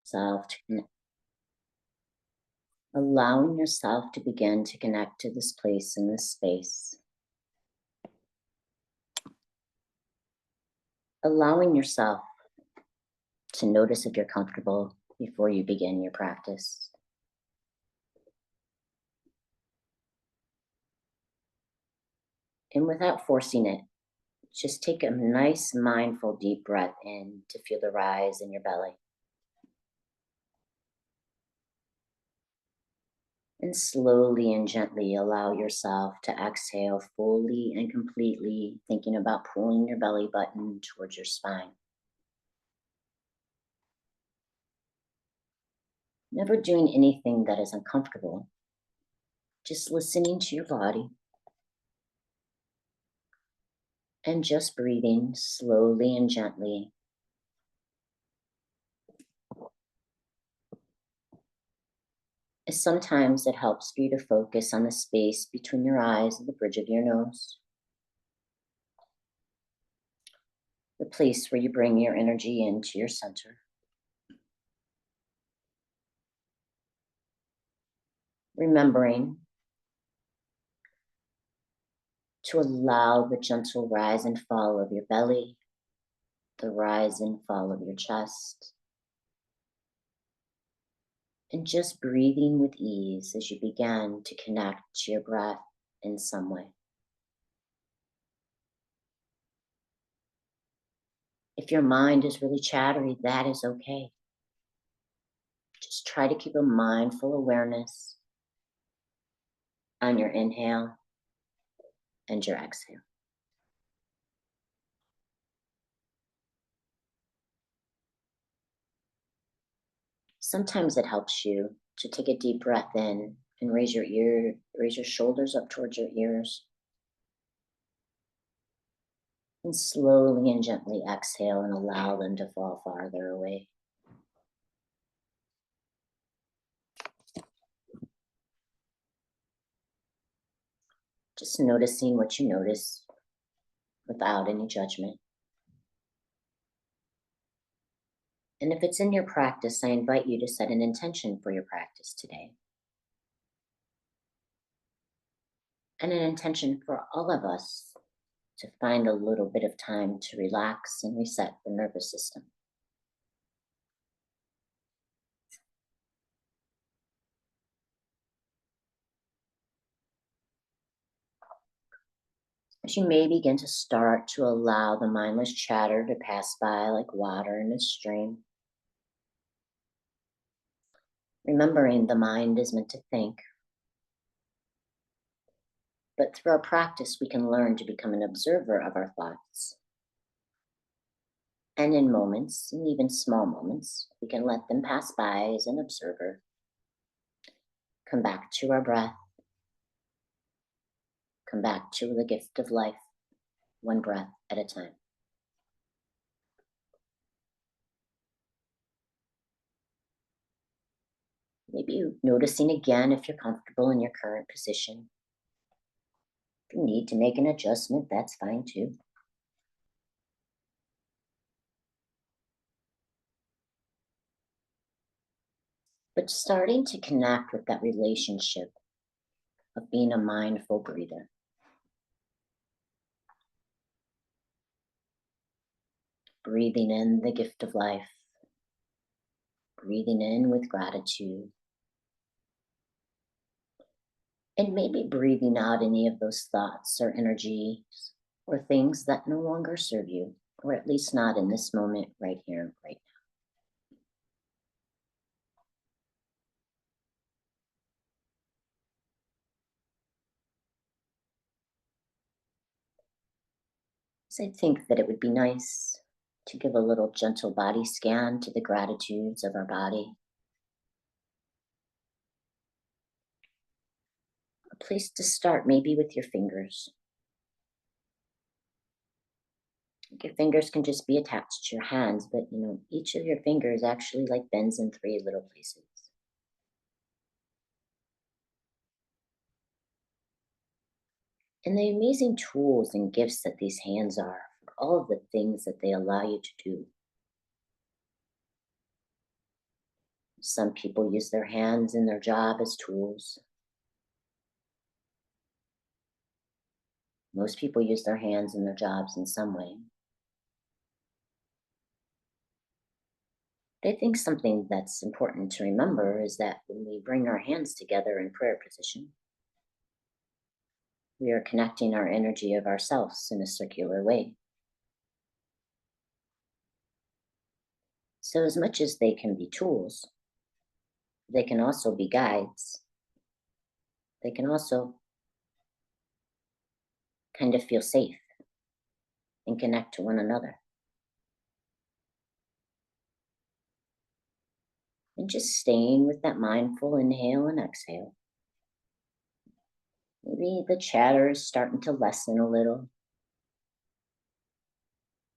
yourself to connect, allowing yourself to begin to connect to this place and this space, allowing yourself to notice if you're comfortable before you begin your practice. And without forcing it, just take a nice, mindful, deep breath in to feel the rise in your belly. And slowly and gently allow yourself to exhale fully and completely, thinking about pulling your belly button towards your spine. Never doing anything that is uncomfortable, just listening to your body and just breathing slowly and gently. Sometimes it helps for you to focus on the space between your eyes and the bridge of your nose, the place where you bring your energy into your center. Remembering to allow the gentle rise and fall of your belly, the rise and fall of your chest, and just breathing with ease as you begin to connect to your breath in some way. If your mind is really chattery, that is okay. Just try to keep a mindful awareness on your inhale and your exhale. Sometimes it helps you to take a deep breath in and raise your shoulders up towards your ears. And slowly and gently exhale and allow them to fall farther away. Just noticing what you notice without any judgment. And if it's in your practice, I invite you to set an intention for your practice today. And an intention for all of us to find a little bit of time to relax and reset the nervous system. As you may begin to start to allow the mindless chatter to pass by like water in a stream, remembering the mind is meant to think. But through our practice, we can learn to become an observer of our thoughts. And in moments, and even small moments, we can let them pass by as an observer. Come back to our breath. Come back to the gift of life, one breath at a time. Maybe noticing again if you're comfortable in your current position. If you need to make an adjustment, that's fine too. But starting to connect with that relationship of being a mindful breather. Breathing in the gift of life. Breathing in with gratitude. And maybe breathing out any of those thoughts or energies or things that no longer serve you, or at least not in this moment right here, right now. So I think that it would be nice to give a little gentle body scan to the gratitudes of our body. A place to start maybe with your fingers. Your fingers can just be attached to your hands, but each of your fingers actually like bends in three little places. And the amazing tools and gifts that these hands are for all of the things that they allow you to do. Some people use their hands in their job as tools. Most people use their hands in their jobs in some way. I think something that's important to remember is that when we bring our hands together in prayer position, we are connecting our energy of ourselves in a circular way. So, as much as they can be tools, they can also be guides. They can also kind of feel safe and connect to one another. And just staying with that mindful inhale and exhale. Maybe the chatter is starting to lessen a little.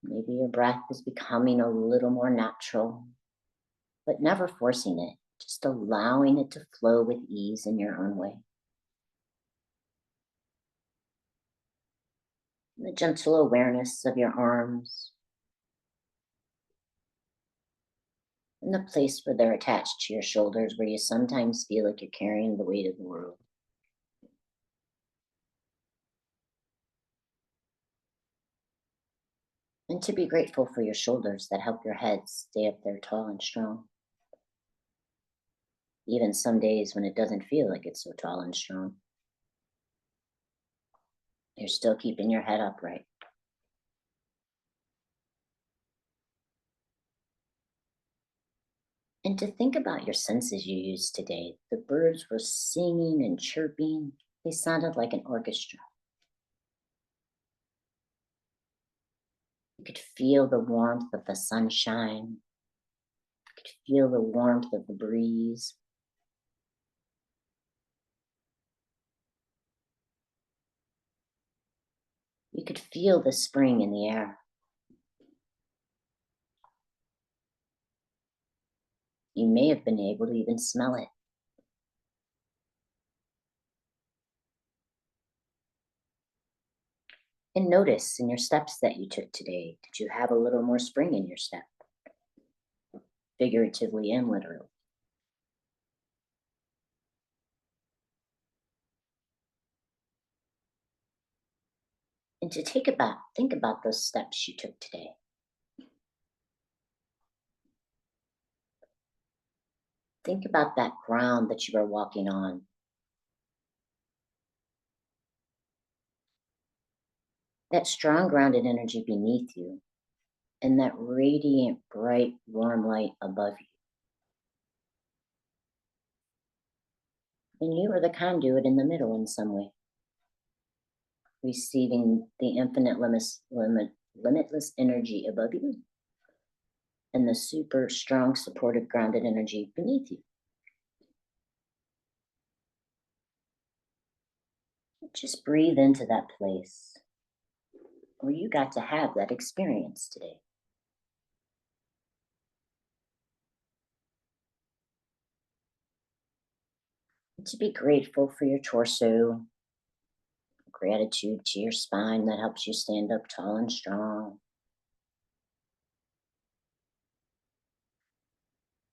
Maybe your breath is becoming a little more natural, but never forcing it, just allowing it to flow with ease in your own way. The gentle awareness of your arms and the place where they're attached to your shoulders, where you sometimes feel like you're carrying the weight of the world. And to be grateful for your shoulders that help your head stay up there tall and strong. Even some days when it doesn't feel like it's so tall and strong, you're still keeping your head upright. And to think about your senses you used today. The birds were singing and chirping. They sounded like an orchestra. You could feel the warmth of the sunshine. You could feel the warmth of the breeze. You could feel the spring in the air. You may have been able to even smell it. And notice in your steps that you took today, did you have a little more spring in your step? Figuratively and literally. And to think about those steps you took today. Think about that ground that you are walking on. That strong grounded energy beneath you, and that radiant, bright, warm light above you. And you are the conduit in the middle in some way, receiving the infinite limitless energy above you and the super strong, supportive, grounded energy beneath you. Just breathe into that place where you got to have that experience today. And to be grateful for your torso, gratitude to your spine that helps you stand up tall and strong.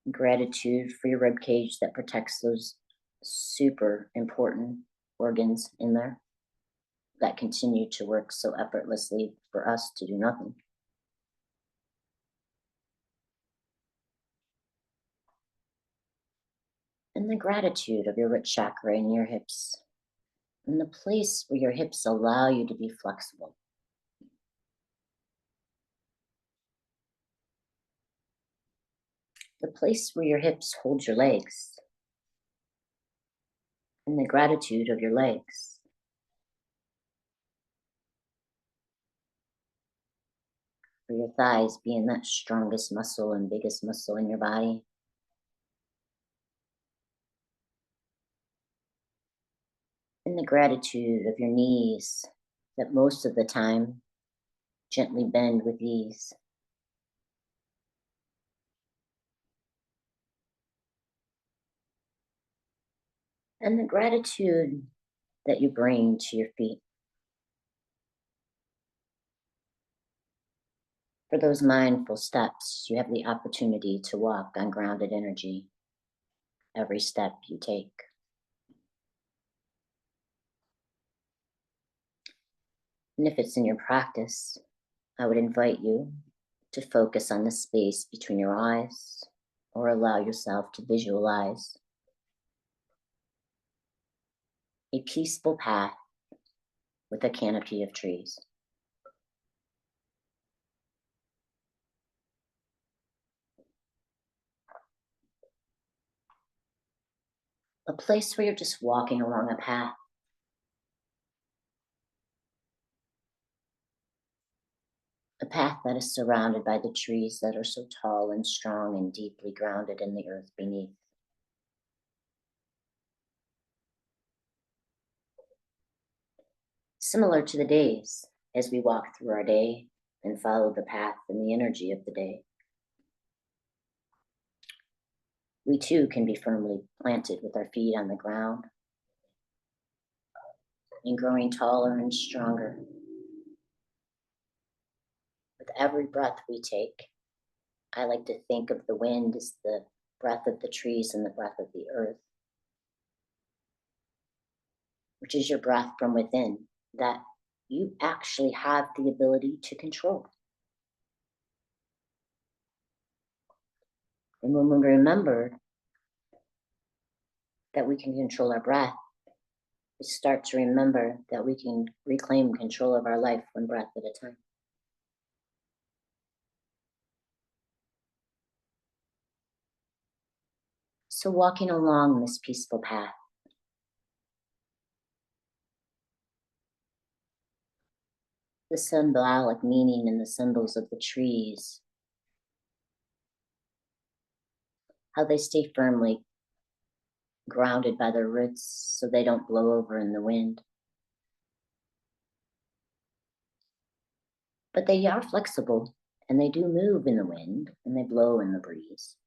Gratitude for your rib cage that protects those super important organs in there that continue to work so effortlessly for us to do nothing. And the gratitude of your root chakra in your hips, and the place where your hips allow you to be flexible. The place where your hips hold your legs, and the gratitude of your legs. For your thighs being that strongest muscle and biggest muscle in your body. And the gratitude of your knees that most of the time gently bend with ease. And the gratitude that you bring to your feet for those mindful steps you have the opportunity to walk on grounded energy. every step you take. And if it's in your practice, I would invite you to focus on the space between your eyes or allow yourself to visualize a peaceful path with a canopy of trees. A place where you're just walking along a path. A path that is surrounded by the trees that are so tall and strong and deeply grounded in the earth beneath. Similar to the days as we walk through our day and follow the path and the energy of the day. We too can be firmly planted with our feet on the ground and growing taller and stronger. With every breath we take, I like to think of the wind as the breath of the trees and the breath of the earth, which is your breath from within that you actually have the ability to control. And when we remember that we can control our breath, we start to remember that we can reclaim control of our life one breath at a time. So walking along this peaceful path, the symbolic meaning and the symbols of the trees, how they stay firmly grounded by their roots so they don't blow over in the wind. But they are flexible and they do move in the wind and they blow in the breeze.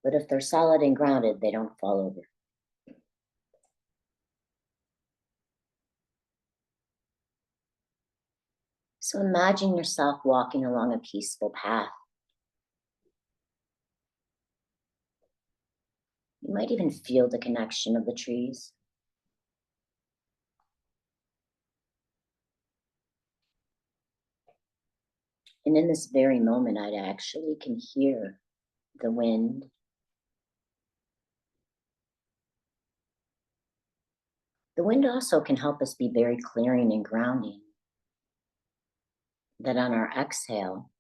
But if they're solid and grounded, they don't fall over. So imagine yourself walking along a peaceful path. You might even feel the connection of the trees. And in this very moment, I actually can hear the wind. The wind also can help us be very clearing and grounding. That on our exhale,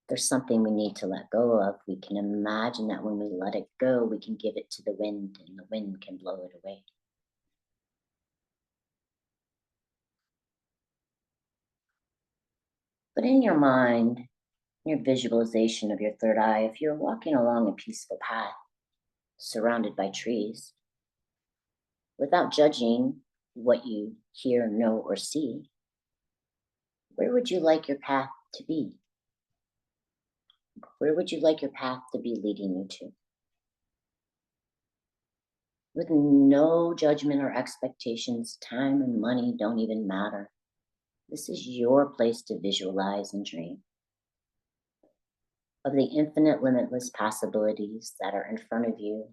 there's something we need to let go of. We can imagine that when we let it go, we can give it to the wind and the wind can blow it away. But in your mind, your visualization of your third eye, if you're walking along a peaceful path surrounded by trees, without judging what you hear, know, or see, where would you like your path to be? Where would you like your path to be leading you to? With no judgment or expectations, time and money don't even matter. This is your place to visualize and dream of the infinite, limitless possibilities that are in front of you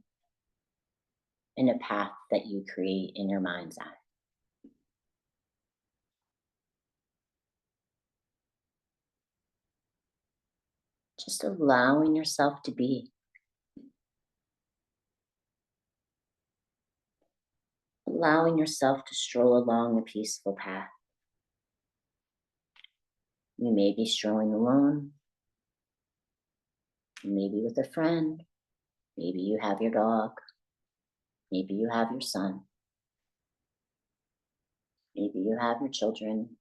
in a path that you create in your mind's eye. Just allowing yourself to be. Allowing yourself to stroll along a peaceful path. You may be strolling alone, maybe with a friend, maybe you have your dog, maybe you have your son, maybe you have your children,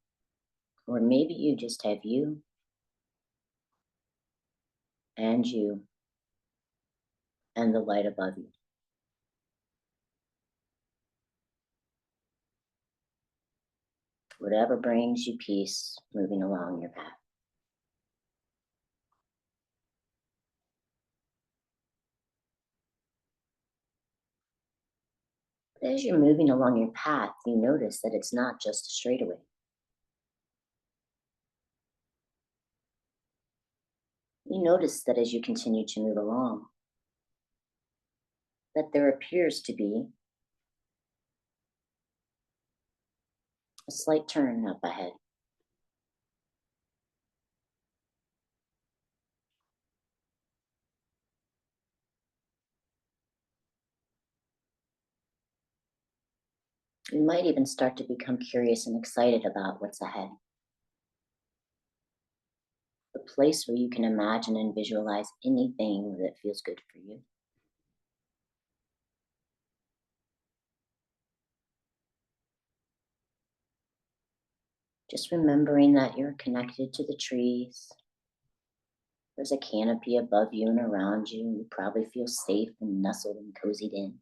or maybe you just have you and you and the light above you. Whatever brings you peace moving along your path. But as you're moving along your path, you notice that it's not just a straightaway. You notice that as you continue to move along, that there appears to be a slight turn up ahead. You might even start to become curious and excited about what's ahead. A place where you can imagine and visualize anything that feels good for you. Just remembering that you're connected to the trees. There's a canopy above you and around you. You probably feel safe and nestled and cozied in.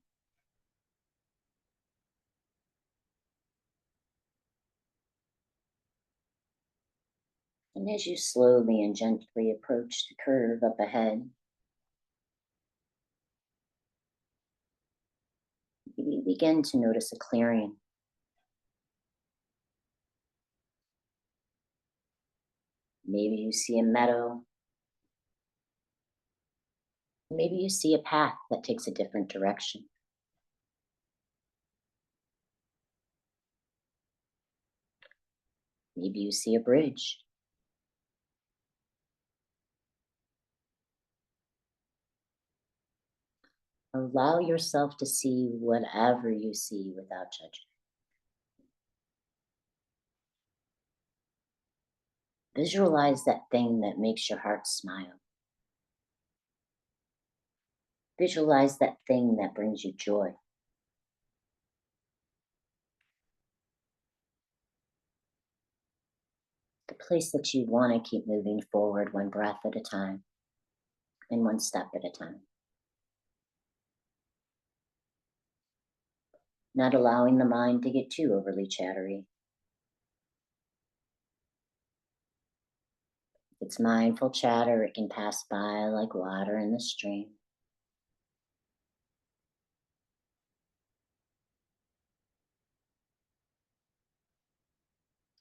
And as you slowly and gently approach the curve up ahead, you begin to notice a clearing. Maybe you see a meadow. Maybe you see a path that takes a different direction. Maybe you see a bridge. Allow yourself to see whatever you see without judgment. Visualize that thing that makes your heart smile. Visualize that thing that brings you joy. The place that you want to keep moving forward one breath at a time and one step at a time. Not allowing the mind to get too overly chattery. If it's mindful chatter, it can pass by like water in the stream.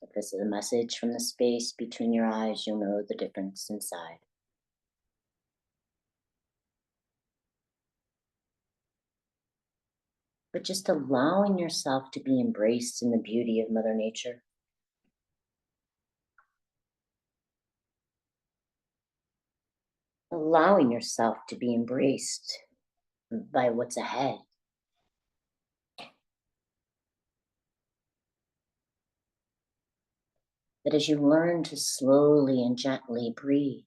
If this is a message from the space between your eyes, you'll know the difference inside. But just allowing yourself to be embraced in the beauty of Mother Nature. Allowing yourself to be embraced by what's ahead. That as you learn to slowly and gently breathe,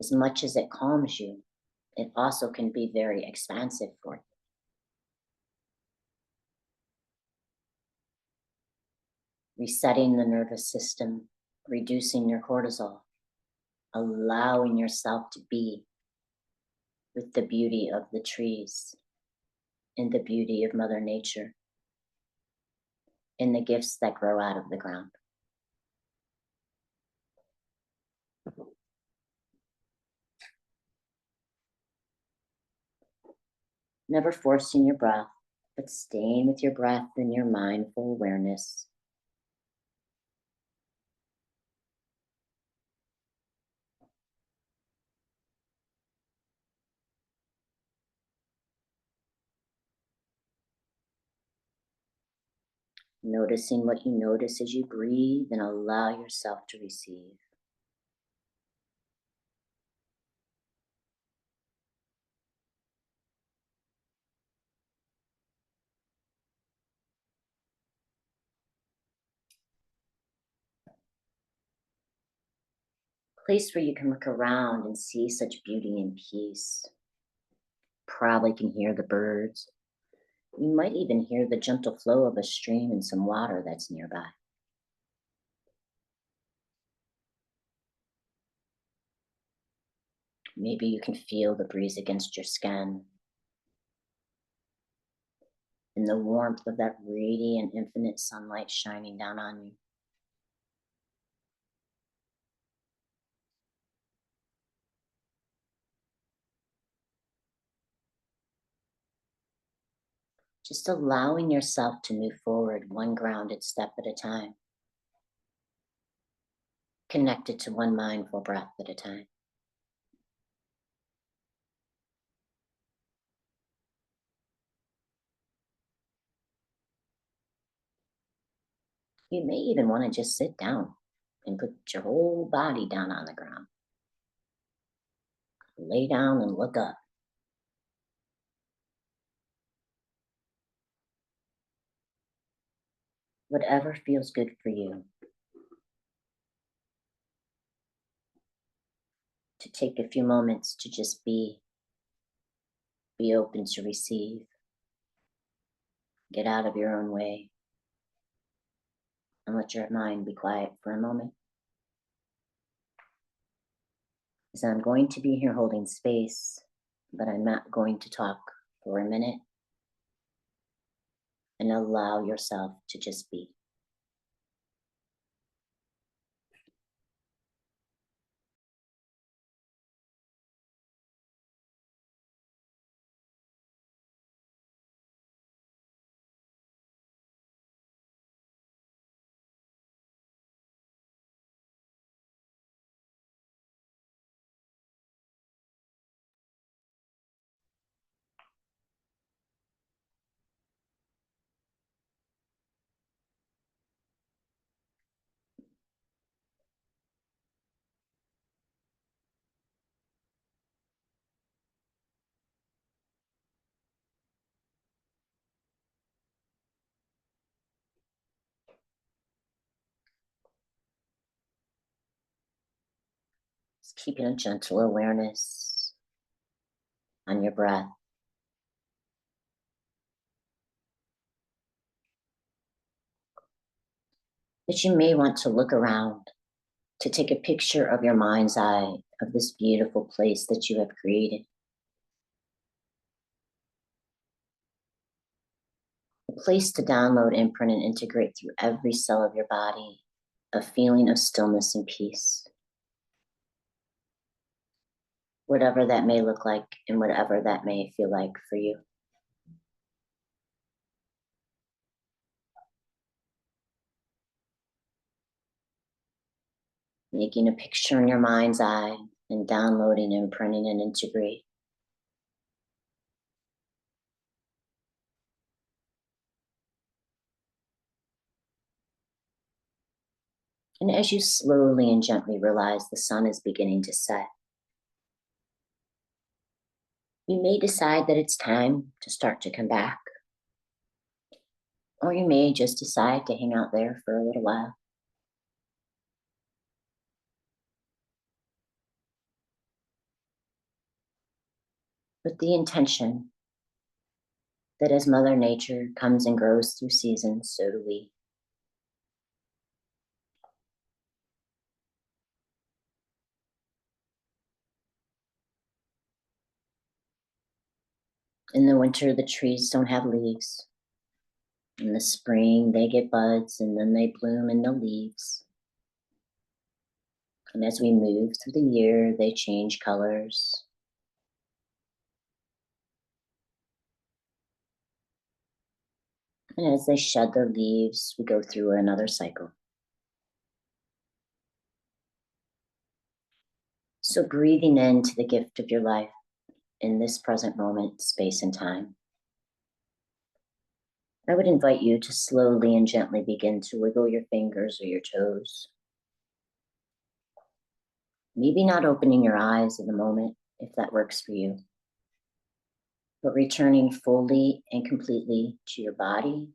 as much as it calms you, it also can be very expansive for you. Resetting the nervous system, reducing your cortisol, allowing yourself to be with the beauty of the trees and the beauty of Mother Nature and the gifts that grow out of the ground. Never forcing your breath, but staying with your breath and your mindful awareness. Noticing what you notice as you breathe and allow yourself to receive. Place where you can look around and see such beauty and peace. Probably can hear the birds. You might even hear the gentle flow of a stream and some water that's nearby. Maybe you can feel the breeze against your skin and the warmth of that radiant infinite sunlight shining down on you. Just allowing yourself to move forward one grounded step at a time, connected to one mindful breath at a time. You may even want to just sit down and put your whole body down on the ground. Lay down and look up. Whatever feels good for you. To take a few moments to just be open to receive. Get out of your own way and let your mind be quiet for a moment. Because I'm going to be here holding space, but I'm not going to talk for a minute. And allow yourself to just be. Just keeping a gentle awareness on your breath. But you may want to look around to take a picture of your mind's eye of this beautiful place that you have created. A place to download, imprint, and integrate through every cell of your body a feeling of stillness and peace. Whatever that may look like and whatever that may feel like for you. Making a picture in your mind's eye and downloading, imprinting, and integrate. And as you slowly and gently realize the sun is beginning to set, you may decide that it's time to start to come back. Or you may just decide to hang out there for a little while. With the intention that as Mother Nature comes and grows through seasons, so do we. In the winter, the trees don't have leaves. In the spring, they get buds and then they bloom into leaves. And as we move through the year, they change colors. And as they shed their leaves, we go through another cycle. So breathing into the gift of your life in this present moment, space and time, I would invite you to slowly and gently begin to wiggle your fingers or your toes. Maybe not opening your eyes in the moment, if that works for you, but returning fully and completely to your body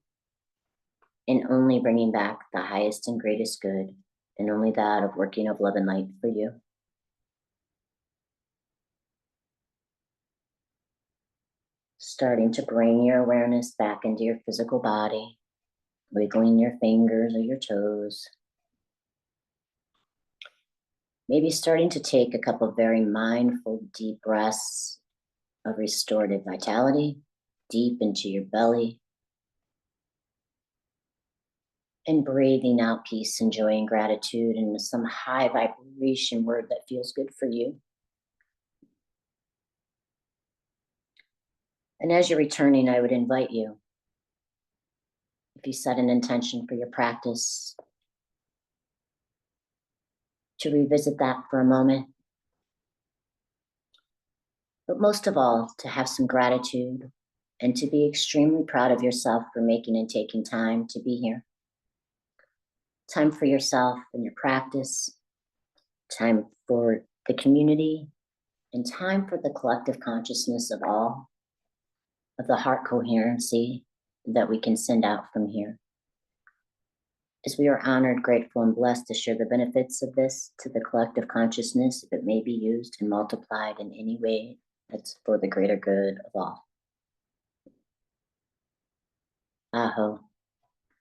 and only bringing back the highest and greatest good and only that of working of love and light for you. Starting to bring your awareness back into your physical body, wiggling your fingers or your toes. Maybe starting to take a couple of very mindful, deep breaths of restorative vitality, deep into your belly. And breathing out peace and joy and gratitude and some high vibration word that feels good for you. And as you're returning, I would invite you, if you set an intention for your practice, to revisit that for a moment. But most of all, to have some gratitude and to be extremely proud of yourself for making and taking time to be here. time for yourself and your practice, time for the community, and time for the collective consciousness of all, of the heart coherency that we can send out from here. As we are honored, grateful, and blessed to share the benefits of this to the collective consciousness, if it may be used and multiplied in any way that's for the greater good of all. Aho,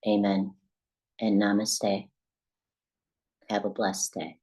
amen, and namaste. Have a blessed day.